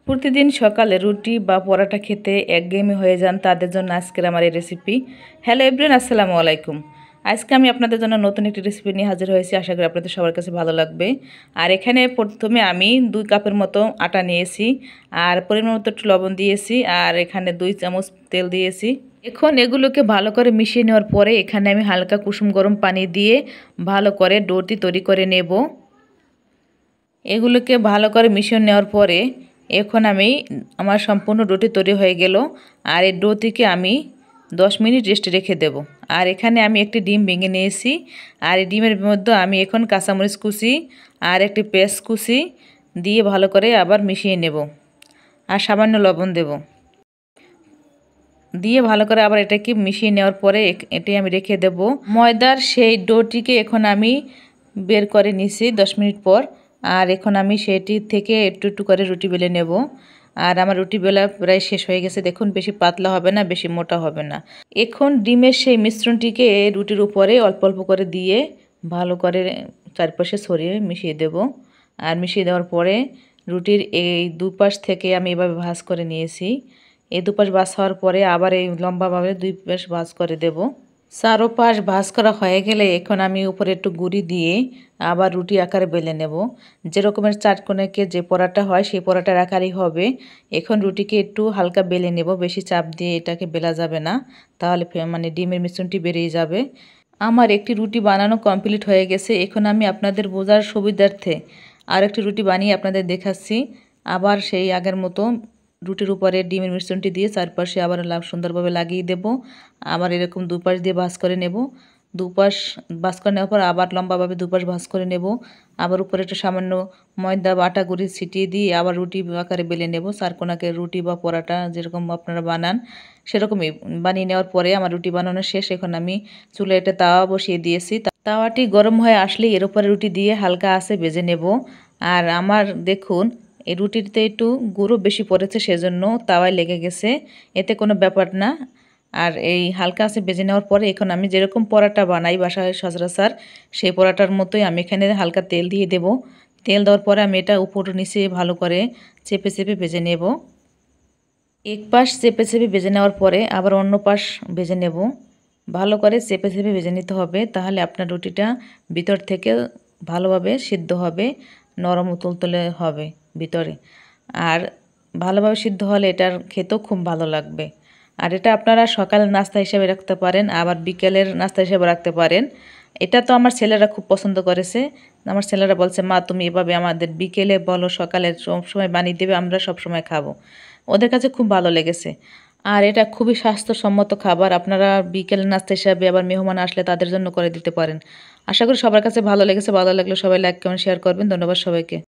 প্রতিদিন সকালে রুটি বা পরোটা খেতে একঘেয়েমি হয়ে যান তাদের জন্য আজকের আমার এই রেসিপি। হ্যালো এভরিওয়ান, আসসালামু আলাইকুম। আজকে আমি আপনাদের জন্য নতুন একটি রেসিপি নিয়ে হাজির হয়েছি। আশা করি আপনাদের সবার কাছে ভালো লাগবে। আর এখানে প্রথমে আমি 2 কাপের মতো আটা নিয়েছি, আর পরিমাণ মতো একটু লবণ দিয়েছি, আর এখানে 2 চামচ তেল দিয়েছি। এখন এগুলোকে ভালো করে মিশিয়ে নেওয়ার পরে এখানে আমি হালকা কুসুম গরম পানি দিয়ে ভালো করে ডোটি তৈরি করে নেব। এগুলোকে ভালো করে মিশিয়ে নেওয়ার পরে এখন আমার সম্পূর্ণ ডোটি তৈরি হয়ে গেল। আর এই ডোটিকে আমি 10 মিনিট রেস্টে রেখে দেব। আর এখানে আমি একটি ডিম ভেঙে নিয়েছি, আর এই ডিমের মধ্যে আমি এখন কাঁচামরিচ কুচি আর একটি পেঁয়াজ কুচি দিয়ে ভালো করে আবার মিশিয়ে নেব, আর সামান্য লবণ দেব। দিয়ে ভালো করে আবার এটাকে মিশিয়ে নেওয়ার পরে এটি আমি রেখে দেব। ময়দার সেই ডোটিকে এখন আমি বের করে নিয়েছি 10 মিনিট পর। আর এখন আমি সেটি থেকে একটু একটু করে রুটি বেলে নেব। আর আমার রুটি বেলা প্রায় শেষ হয়ে গেছে। দেখুন, বেশি পাতলা হবে না, বেশি মোটা হবে না। এখন ডিমের সেই মিশ্রণটিকে রুটির উপরে অল্প অল্প করে দিয়ে ভালো করে চারপাশে ছড়িয়ে মিশিয়ে দেব। আর মিশিয়ে দেওয়ার পরে রুটির এই দুপাশ থেকে আমি এভাবে ভাঁজ করে নিয়েছি। এই দুপাশ ভাঁজ হওয়ার পরে আবার এই লম্বাভাবে 2 পাশ ভাঁজ করে দেব। চারোপাশ ভাঁজ করা হয়ে গেলে এখন আমি উপরে একটু গুঁড়ি দিয়ে আবার রুটি আকারে বেলে নেব। যেরকমের চারকোণাকে যে পরাটা হয় সেই পরাটার আকারই হবে। এখন রুটিকে একটু হালকা বেলে নেব, বেশি চাপ দিয়ে এটাকে বেলা যাবে না, তাহলে ডিমের মিশ্রণটি বেরিয়ে যাবে। আমার একটি রুটি বানানো কমপ্লিট হয়ে গেছে। এখন আমি আপনাদের বোঝার সুবিধার্থে আর একটি রুটি বানিয়ে আপনাদের দেখাচ্ছি। আবার সেই আগের মতো রুটির উপরে ডিমের মিশ্রণটি দিয়ে চারপাশে আবার সুন্দরভাবে লাগিয়ে দেব। আবার এরকম দুপাশ দিয়ে ভাঁজ করে নেব। দুপাশ ভাঁজ করে নেওয়ার পর আবার লম্বাভাবে দুপাশ ভাঁজ করে নেব। আবার উপরে একটা সামান্য ময়দা বা আটা গুঁড়ি ছিটিয়ে দিয়ে আবার রুটি আকারে বেলে নেব। চারকোণাকে রুটি বা পরাটা যেরকম আপনারা বানান সেরকমই বানিয়ে নেওয়ার পরে আমার রুটি বানানো শেষ। এখন আমি চুলায় একটা তাওয়া বসিয়ে দিয়েছি। তাওয়াটি গরম হয়ে আসলে এর উপরে রুটি দিয়ে হালকা আঁচে ভেজে নেব। আর আমার দেখুন, এই রুটিতে একটু গুঁড়ো বেশি পড়েছে, সেজন্য তাওয়ায় লেগে গেছে, এতে কোনো ব্যাপার না। আর এই হালকা আঁচে ভেজে নেওয়ার পরে এখন আমি যেরকম পরাটা বানাই বাসায় সচরাচর সেই পরাটার মতোই আমি এখানে হালকা তেল দিয়ে দেব। তেল দেওয়ার পরে আমি এটা উপর নিচে ভালো করে চেপে চেপে ভেজে নেব। এক পাশ চেপে চেপে ভেজে নেওয়ার পরে আবার অন্য পাশ ভেজে নেব। ভালো করে চেপে চেপে ভেজে নিতে হবে, তাহলে আপনার রুটিটা ভিতর থেকে ভালোভাবে সিদ্ধ হবে, নরম তুলতুলে হবে ভিতরে। আর ভালোভাবে সিদ্ধ হলে এটার খেতেও খুব ভালো লাগবে। আর এটা আপনারা সকালের নাস্তা হিসেবে রাখতে পারেন, আবার বিকেলের নাস্তা হিসেবে রাখতে পারেন। এটা তো আমার ছেলেরা খুব পছন্দ করেছে। আমার ছেলেরা বলছে, মা তুমি এভাবে আমাদের বিকেলে বলো সকালে সবসময় বানিয়ে দেবে, আমরা সবসময় খাবো। ওদের কাছে খুব ভালো লেগেছে। আর এটা খুবই স্বাস্থ্যসম্মত খাবার। আপনারা বিকেল নাস্তা হিসাবে আবার মেহমান আসলে তাদের জন্য করে দিতে পারেন। আশা করি সবার কাছে ভালো লেগেছে। ভালো লাগলে সবাই লাইক কমেন্ট শেয়ার করবেন। ধন্যবাদ সবাইকে।